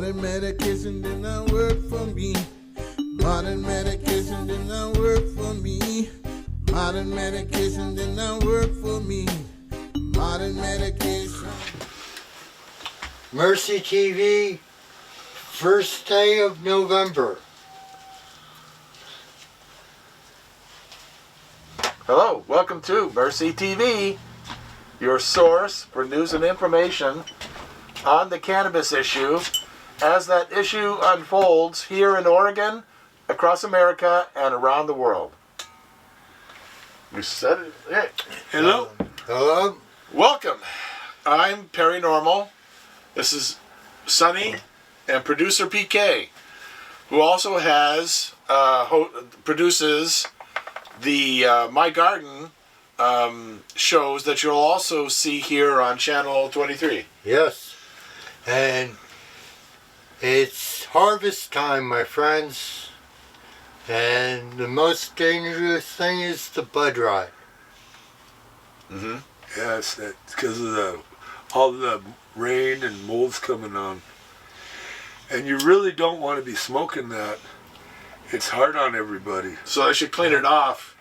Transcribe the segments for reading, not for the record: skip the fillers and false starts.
Modern medication did not work for me. Modern medication did not work for me. Modern medication did not work for me. Modern medication. Mercy TV, first day of November. Hello, welcome to Mercy TV, your source for news and information on the cannabis issue as that issue unfolds here in Oregon, across America, and around the world. You said it. Hey. Hello. Hello. Welcome. I'm Paranormal. This is Sunny and producer PK, who also has produces the My Garden shows that you'll also see here on Channel 23. Yes. And it's harvest time, my friends. And the most dangerous thing is the bud rot. Mm-hmm. Yes, that's because of all the rain and mold's coming on. And you really don't want to be smoking that. It's hard on everybody. So I should clean it off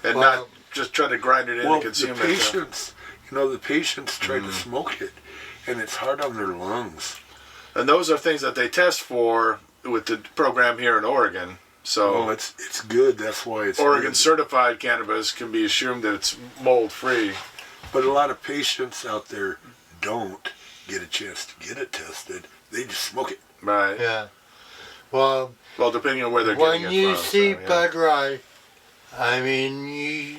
and not just try to grind it in and consume it. The patients try to smoke it, and it's hard on their lungs. And those are things that they test for with the program here in Oregon. So it's good. That's why it's Oregon good. certified cannabis can be assumed that it's mold free. But a lot of patients out there don't get a chance to get it tested. They just smoke it. Right. Yeah. Well, depending on where they're when getting it you from. see bud rot, I mean, you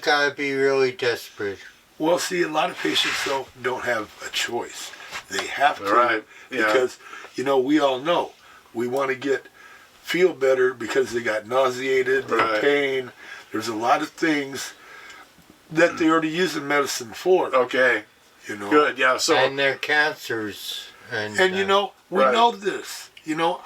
gotta be really desperate. Well, see, a lot of patients don't have a choice. They have to, right. Because we all know we want to feel better because they got nauseated, they're pain. There's a lot of things that they already using medicine for. Okay. Good. Yeah. So and their cancers. And we know this.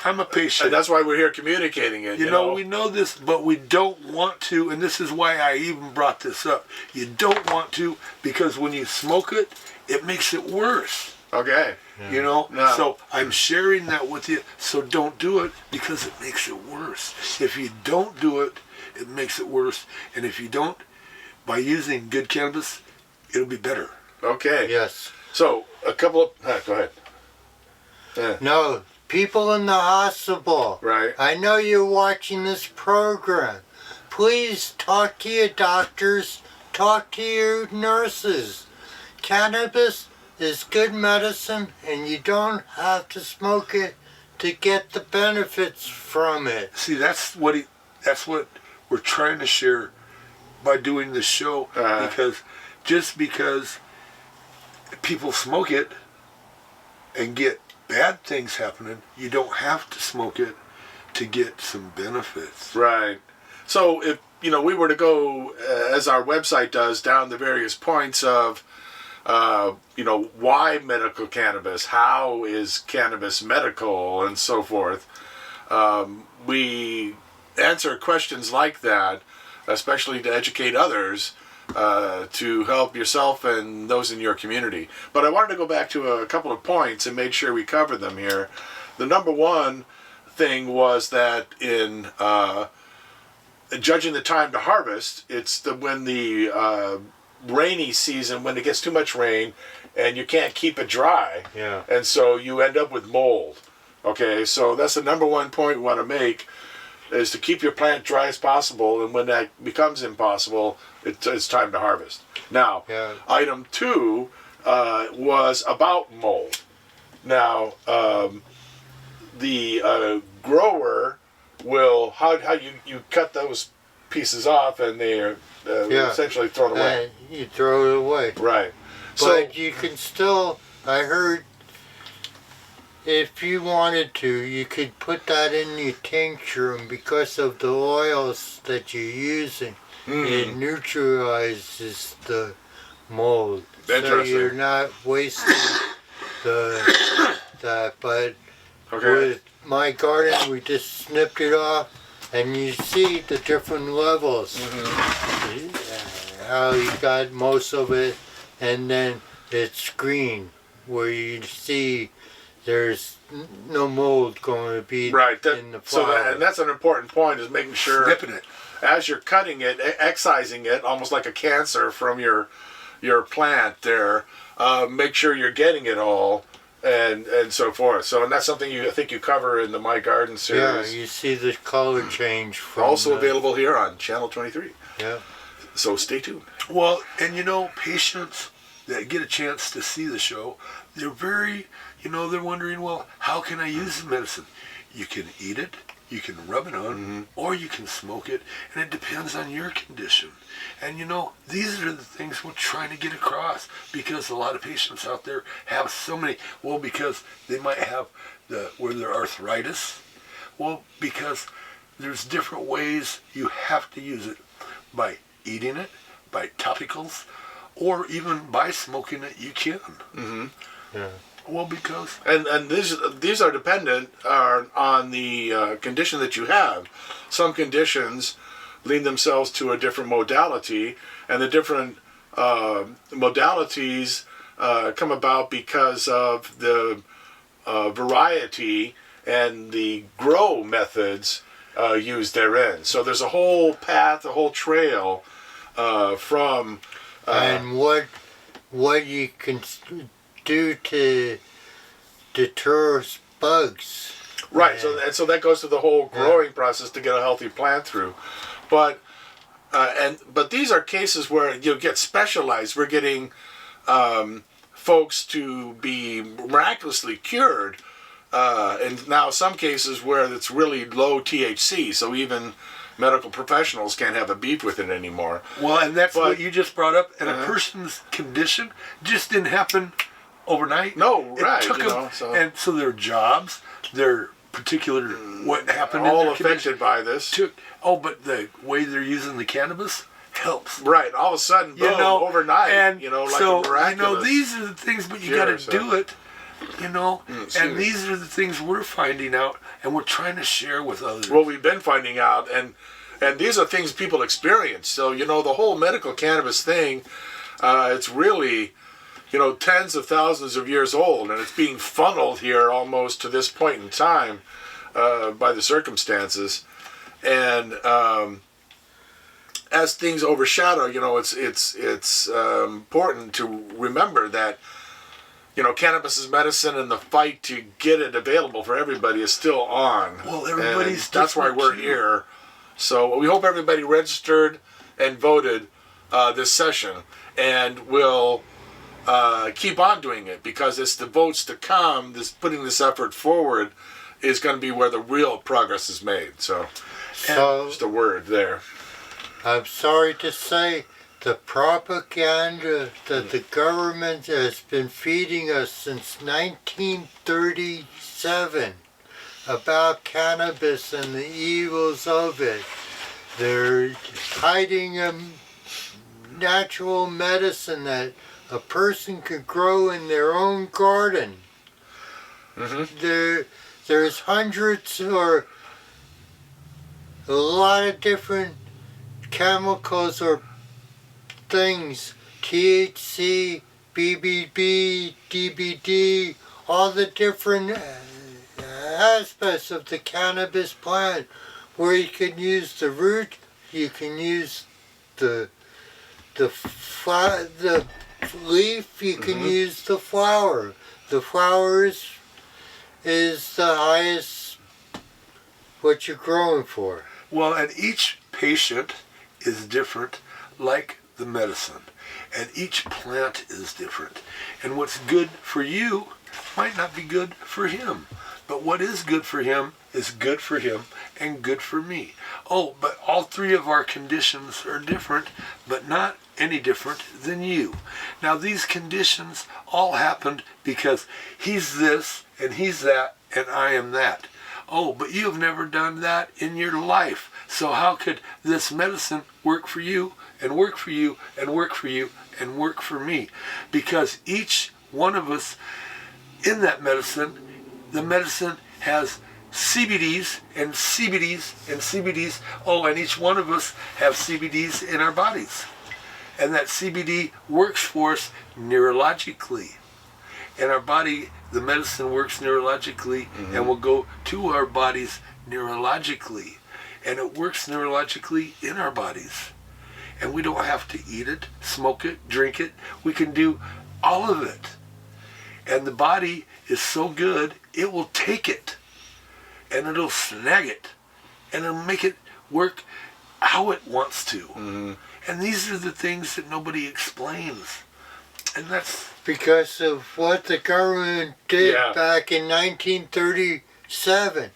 I'm a patient. And that's why we're here communicating it. We know this, but we don't want to, and this is why I even brought this up. You don't want to, because when you smoke it, it makes it worse. Okay. No. So I'm sharing that with you, so don't do it, because it makes it worse. If you don't do it, it makes it worse. And if you don't, by using good cannabis, it'll be better. Okay. Yes. So, a couple of... go ahead. No, people in the hospital. Right. I know you're watching this program. Please talk to your doctors, talk to your nurses. Cannabis is good medicine, and you don't have to smoke it to get the benefits from it. See, that's what we're trying to share by doing this show, because just because people smoke it and get bad things happening, you don't have to smoke it to get some benefits. Right. So if we were to go, as our website does, down the various points of why medical cannabis, how is cannabis medical, and so forth, we answer questions like that, especially to educate others, to help yourself and those in your community. But I wanted to go back to a couple of points and make sure we covered them here. The number one thing was that in judging the time to harvest, it's when the rainy season, when it gets too much rain and you can't keep it dry. Yeah. And so you end up with mold. Okay, so that's the number one point we want to make, is to keep your plant dry as possible, and when that becomes impossible, it's time to harvest. Now, item 2 was about mold. Now, the grower will, how you cut those pieces off, and they are essentially thrown away. You throw it away. Right. But you can still, I heard, if you wanted to, you could put that in your tincture, and because of the oils that you're using, it neutralizes the mold. So you're not wasting that. But with My Garden, we just snipped it off, and you see the different levels. How you got most of it, and then it's green. where you see there's no mold going to be Right. in the flower. And that's an important point, is making sure Snipping it. as you're cutting it, excising it, almost like a cancer from your plant there. Make sure you're getting it all, and so forth. So, and that's something I think you cover in the My Garden Yeah, series. you see the color change from Also available here on Channel 23. Yeah. So stay tuned. Well, and patients that get a chance to see the show, they're very, they're wondering, well, how can I use the medicine? You can eat it, you can rub it on, or you can smoke it, and it depends on your condition. And these are the things we're trying to get across, because a lot of patients out there have so many, because they might have where their arthritis, because there's different ways you have to use it, by eating it, by topicals, or even by smoking it, you can. Yeah. Well, because And these are dependent on the condition that you have. Some conditions lead themselves to a different modality, and the different modalities come about because of the variety and the grow methods used therein. So there's a whole path, a whole trail from and what you can do to deter bugs. right. Yeah. So that goes to the whole growing process to get a healthy plant through. But these are cases where you get specialized. We're getting folks to be miraculously cured, and now some cases where it's really low THC, so even medical professionals can't have a beef with it anymore. Well, and that's what you just brought up. And a person's condition just didn't happen overnight. No, right, It took you them, know, so- and so their jobs, their particular what happened in All their affected condition by this. but the way they're using the cannabis helps. Right, all of a sudden, boom, overnight, and like so, a miraculous. these are the things, but you Sure, got to so- do it, excuse and me. these are the things we're finding out, and we're trying to share with others. Well, we've been finding out, and these are things people experience. So, the whole medical cannabis thing, it's really, tens of thousands of years old, and it's being funneled here almost to this point in time by the circumstances. And as things overshadow, it's important to remember that, cannabis is medicine, and the fight to get it available for everybody is still on. Well, everybody's And that's why different, we're too. here. So we hope everybody registered and voted this session, and we'll keep on doing it, because it's the votes to come. Putting this effort forward is going to be where the real progress is made. So, So just a word there. I'm sorry to say, the propaganda that the government has been feeding us since 1937 about cannabis and the evils of it. They're hiding a natural medicine that a person could grow in their own garden. There's hundreds or a lot of different chemicals or things, THC, BBB, DBD, all the different aspects of the cannabis plant, where you can use the root, you can use the leaf, you can use the flower. The flower is the highest what you're growing for. Well, and each patient is different, like the medicine. And each plant is different. And what's good for you might not be good for him. But what is good for him is good for him and good for me. Oh, but all three of our conditions are different, but not any different than you. Now, these conditions all happened because he's this and he's that and I am that. Oh, but you have never done that in your life. So how could this medicine work for you and work for you and work for you and work for me? Because each one of us in that medicine, the medicine has CBDs and CBDs and CBDs. Oh, and each one of us have CBDs in our bodies. And that CBD works for us neurologically. And our body, the medicine works neurologically and will go to our bodies neurologically. And it works neurologically in our bodies. And we don't have to eat it, smoke it, drink it. We can do all of it. And the body is so good, it will take it. And it'll snag it. And it'll make it work how it wants to. And these are the things that nobody explains. And that's Because of what the government did back in 1937.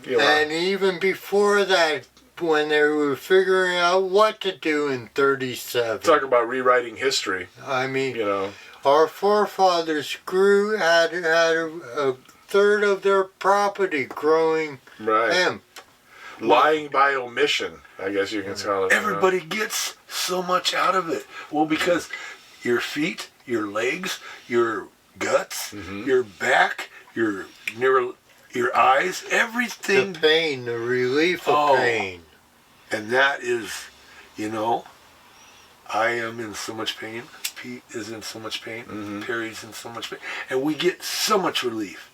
And even before that, when they were figuring out what to do in 37. Talk about rewriting history. I mean, You know, our forefathers had a third of their property growing right? hemp. Lying by omission, I guess you can call it. everybody gets so much out of it. Well, because your feet, your legs, your guts, your back, your eyes, everything. The pain, the relief of pain. And that is, you know, I am in so much pain. Pete is in so much pain. Perry's in so much pain. And we get so much relief.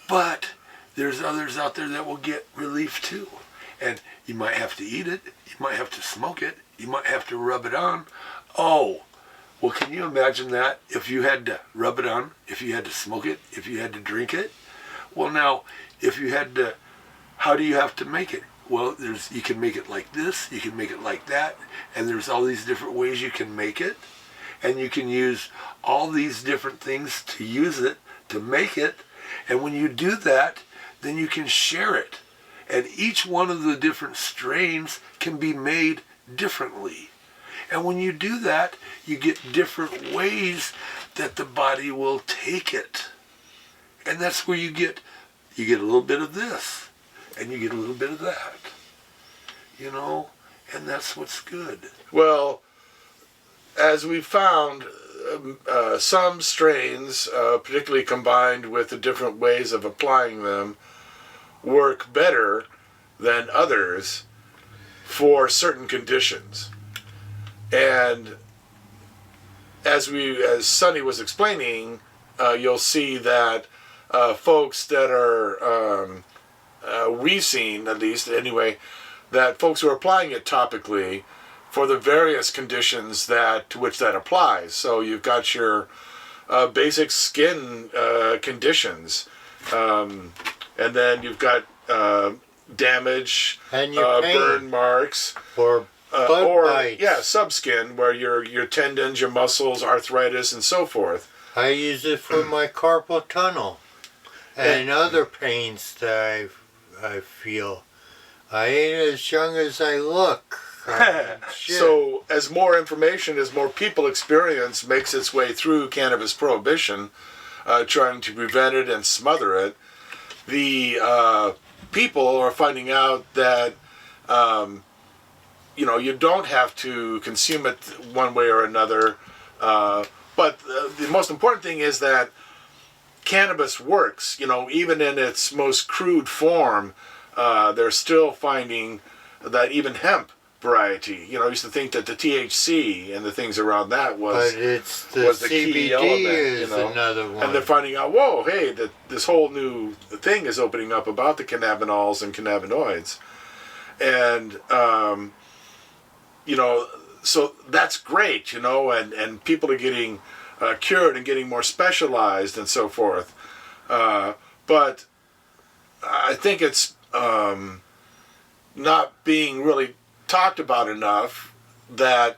But there's others out there that will get relief too. And you might have to eat it. You might have to smoke it. You might have to rub it on. Oh, well, can you imagine that? If you had to rub it on, if you had to smoke it, if you had to drink it? Well, now, if you had to, how do you have to make it? Well, you can make it like this, you can make it like that, and there's all these different ways you can make it. And you can use all these different things to use it, to make it. And when you do that, then you can share it. And each one of the different strains can be made differently. And when you do that, you get different ways that the body will take it. And that's where you get a little bit of this, and you get a little bit of that. You know, and that's what's good. Well, as we found, some strains, particularly combined with the different ways of applying them, work better than others for certain conditions. And as Sonny was explaining, you'll see that folks that are, we've seen at least anyway, that folks who are applying it topically for the various conditions to which that applies. So you've got your basic skin conditions, and then you've got damage, And your pain. burn marks, Or bug bites. subskin, where your tendons, your muscles, arthritis, and so forth. I use it for my carpal tunnel and other pains that I feel. I ain't as young as I look. Shit. So as more information, as more people experience makes its way through cannabis prohibition, trying to prevent it and smother it, the people are finding out that you don't have to consume it one way or another. But the most important thing is that cannabis works. Even in its most crude form, they're still finding that even hemp variety. I used to think that the THC and the things around that was But it's the was the key CBD element, is another one. And they're finding out, whoa, hey, that this whole new thing is opening up about the cannabinoids and cannabinoids. And, so that's great, and people are getting cured and getting more specialized and so forth. But I think it's not being really talked about enough that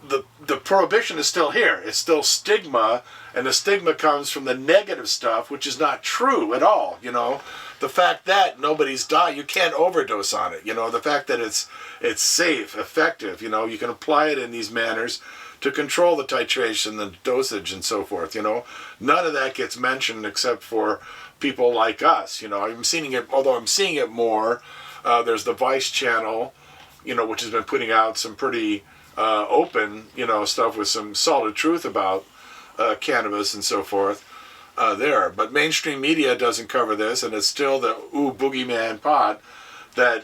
the prohibition is still here. It's still stigma, and the stigma comes from the negative stuff, which is not true at all. The fact that nobody's died, you can't overdose on it. The fact that it's safe, effective. You can apply it in these manners to control the titration, the dosage, and so forth. None of that gets mentioned except for people like us. I'm seeing it, although I'm seeing it more. There's the Vice channel, which has been putting out some pretty open, stuff with some solid truth about cannabis and so forth there. But mainstream media doesn't cover this, and it's still the boogeyman pot that,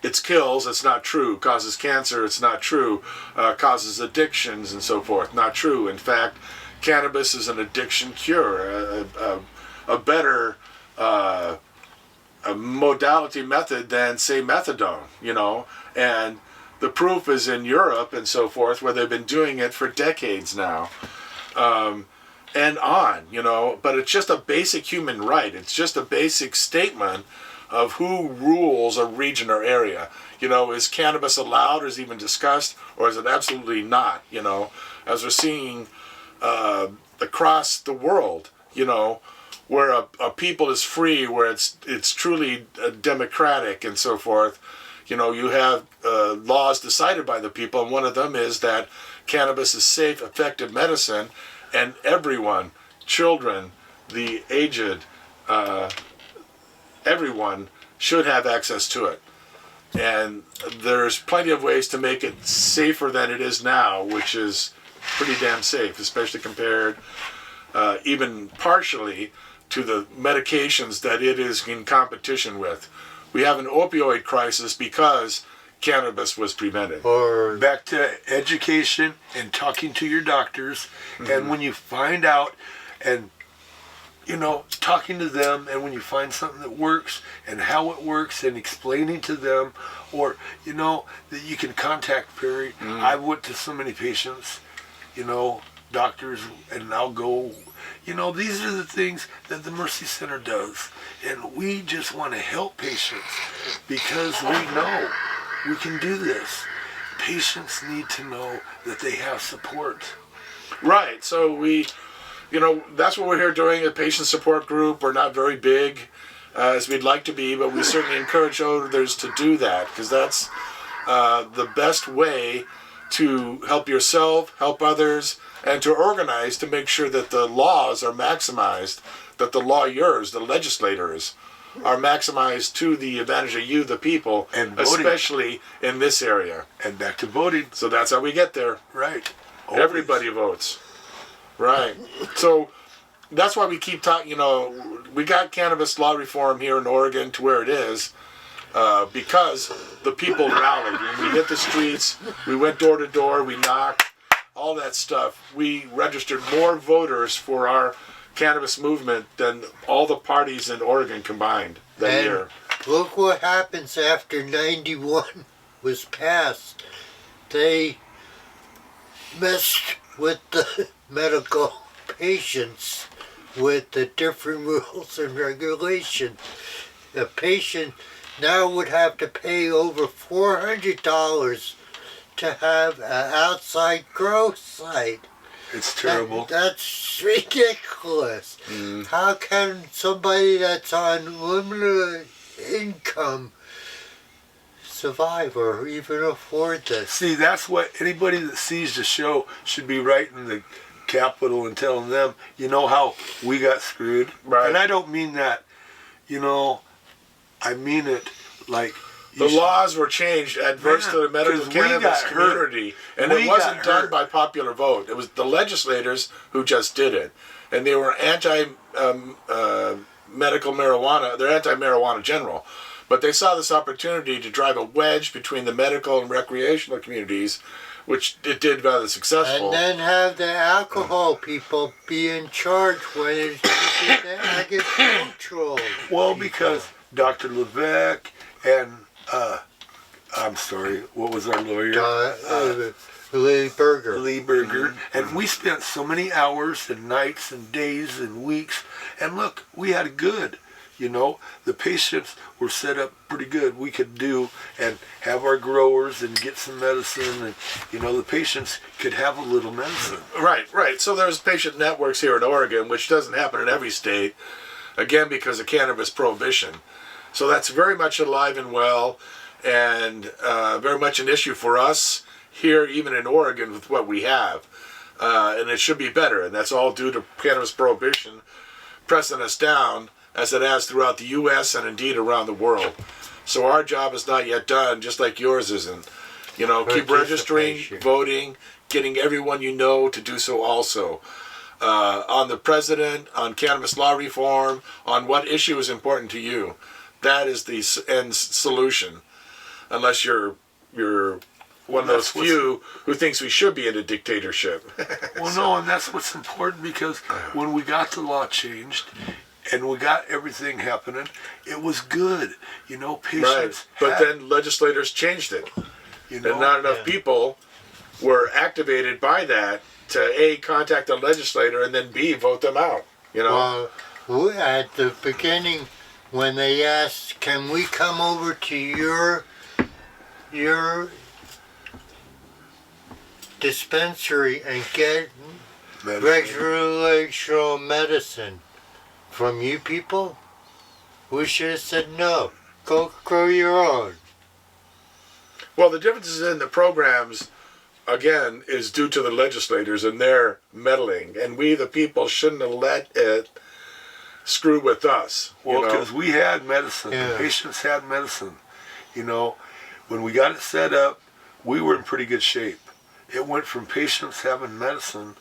it kills, it's not true. Causes cancer, it's not true. Causes addictions and so forth, not true. In fact, cannabis is an addiction cure, a better a modality method than, say, methadone, and the proof is in Europe and so forth, where they've been doing it for decades now, and on, but it's just a basic human right. It's just a basic statement of who rules a region or area. Is cannabis allowed, or is it even discussed, or is it absolutely not? As we're seeing across the world, where a people is free, where it's truly democratic and so forth. You have laws decided by the people, and one of them is that cannabis is safe, effective medicine, and everyone, children, the aged, everyone should have access to it. And there's plenty of ways to make it safer than it is now, which is pretty damn safe, especially compared even partially to the medications that it is in competition with. We have an opioid crisis because cannabis was prevented. Or Back to education and talking to your doctors, and when you find out, and talking to them, and when you find something that works and how it works, and explaining to them, or that you can contact Perry. I went to so many patients, doctors, and I'll go. These are the things that the Mercy Center does, and we just want to help patients because we know we can do this. Patients need to know that they have support. Right. So we, that's what we're here doing, a patient support group. We're not very big as we'd like to be, but we certainly encourage others to do that, because that's the best way to help yourself, help others, and to organize to make sure that the laws are maximized, that the lawyers, the legislators, are maximized to the advantage of you, the people, and voting, especially in this area. And back to voting. So that's how we get there. Right. Always. Everybody votes. Right. So that's why we keep talking, we got cannabis law reform here in Oregon to where it is, because the people rallied. When we hit the streets, we went door to door, we knocked, all that stuff. We registered more voters for our cannabis movement than all the parties in Oregon combined that year. Look what happens after 91 was passed. They messed with the medical patients with the different rules and regulations. A patient now would have to pay over $400 to have an outside grow site. It's terrible. That's ridiculous. How can somebody that's on limited income survive or even afford this? See, that's what anybody that sees the show should be writing the Capitol and telling them, how we got screwed. Right. And I don't mean that, I mean it like... The laws were changed adverse to the medical cannabis community, and it wasn't done by popular vote. It was the legislators who just did it, and they were anti-medical marijuana. They're anti-marijuana general, but they saw this opportunity to drive a wedge between the medical and recreational communities, which it did rather successful. And then have the alcohol people be in charge when it's the agricultural. Well, because Dr. Levesque and I'm sorry, what was our lawyer? Lee Berger. Lee Berger. And we spent so many hours and nights and days and weeks. And look, we had good. The patients were set up pretty good. We could do and have our growers and get some medicine. And, the patients could have a little medicine. Right. So there's patient networks here in Oregon, which doesn't happen in every state, again, because of cannabis prohibition. So that's very much alive and well, and very much an issue for us here, even in Oregon, with what we have. And it should be better, and that's all due to cannabis prohibition pressing us down, as it has throughout the U.S. and indeed around the world. So our job is not yet done, just like yours isn't. Keep registering, voting, getting everyone to do so also. On the president, on cannabis law reform, on what issue is important to you. That is the end solution. unless you're one of those few who thinks we should be in a dictatorship. Well, no, and that's what's important, because when we got the law changed and we got everything happening, it was good. You know, patients. Right. But then legislators changed it. You know, And not enough people were activated by that to A, contact the legislator, and then B, vote them out. You know? Well, at the beginning, when they asked, can we come over to your dispensary and get recreational medicine from you people? We should have said no. Go grow your own. Well, the differences in the programs, again, is due to the legislators and their meddling. And we, the people, shouldn't have let it screw with us. Well, because we had medicine. The patients had medicine. You know, when we got it set up, we were in pretty good shape. It went from patients having medicine,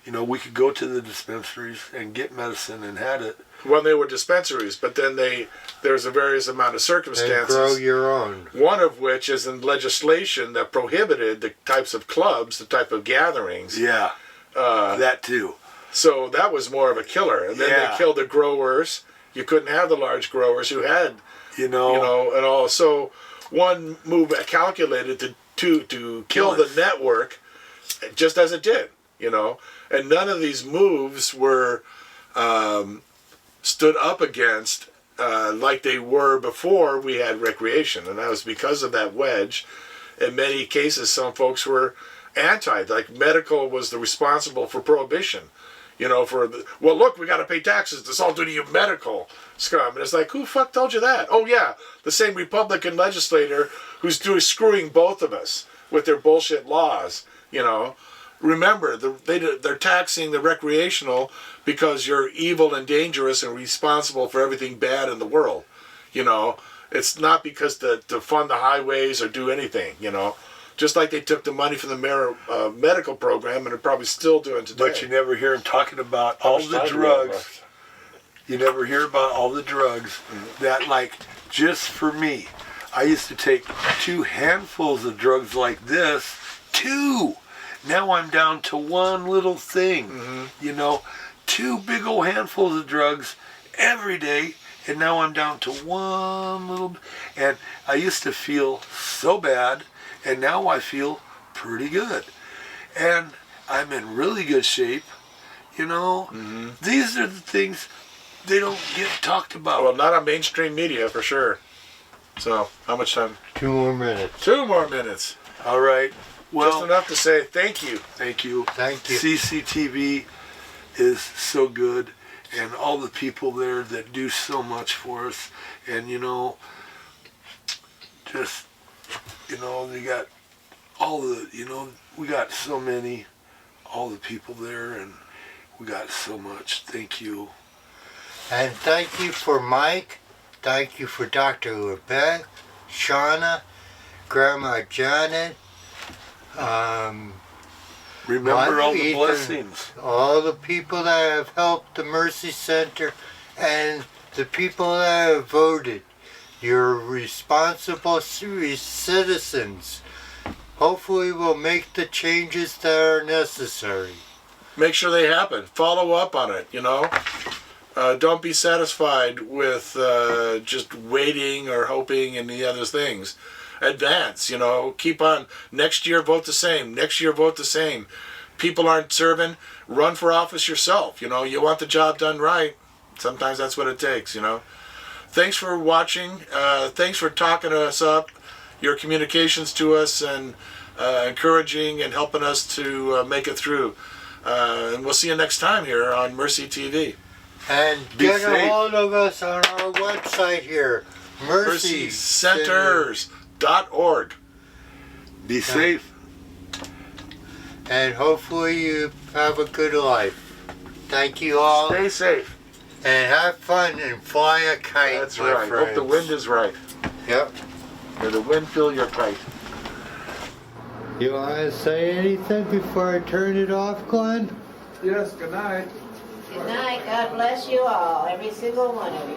you know, we could go to the dispensaries and get medicine and had it. Well, they were dispensaries, but then there's a various amount of circumstances. And grow your own. One of which is in legislation that prohibited the types of clubs, the type of gatherings. Yeah, that too. So that was more of a killer. And then they killed the growers. You couldn't have the large growers who had, and all. So one move calculated to kill the network, just as it did, And none of these moves were stood up against like they were before we had recreation. And that was because of that wedge. In many cases, some folks were anti, like medical was the responsible for prohibition. Well, look, we got to pay taxes. It's all due to you medical scum. And it's like, who the fuck told you that? Oh, yeah, the same Republican legislator who's screwing both of us with their bullshit laws, Remember, they're taxing the recreational because you're evil and dangerous and responsible for everything bad in the world. It's not because to fund the highways or do anything, Just like they took the money from the medical program, and they're probably still doing today. But you never hear them talking about all the drugs. You never hear about all the drugs that, like, just for me, I used to take 2 handfuls of drugs like this, 2. Now I'm down to 1 little thing, 2 big old handfuls of drugs every day, and now I'm down to 1 little, and I used to feel so bad, and now I feel pretty good. And I'm in really good shape, These are the things they don't get talked about. Well, not on mainstream media, for sure. So, how much time? 2 more minutes. 2 more minutes. All right. Well, just enough to say thank you. Thank you. Thank you. CCTV is so good, and all the people there that do so much for us, and they got all the, we got so many, all the people there, and we got so much. Thank you. And thank you for Mike. Thank you for Dr. Lebet, Shauna, Grandma Janet. Remember all the blessings. All the people that have helped the Mercy Center and the people that have voted. You're responsible citizens. Hopefully we'll make the changes that are necessary. Make sure they happen. Follow up on it, Don't be satisfied with just waiting or hoping and the other things. Advance, keep on. Next year, vote the same. Next year, vote the same. People aren't serving. Run for office yourself. You want the job done right. Sometimes that's what it takes, Thanks for watching. Thanks for talking to us up. Your communications to us and encouraging and helping us to make it through. And we'll see you next time here on Mercy TV. And get a hold of us on our website here, mercycenters.org. Be safe. And hopefully you have a good life. Thank you all. Stay safe. And have fun and fly a kite. That's my right. friends. Hope the wind is right. Yep. May the wind fill your kite. You want to say anything before I turn it off, Glenn? Yes, good night. Good night. God bless you all, every single one of you.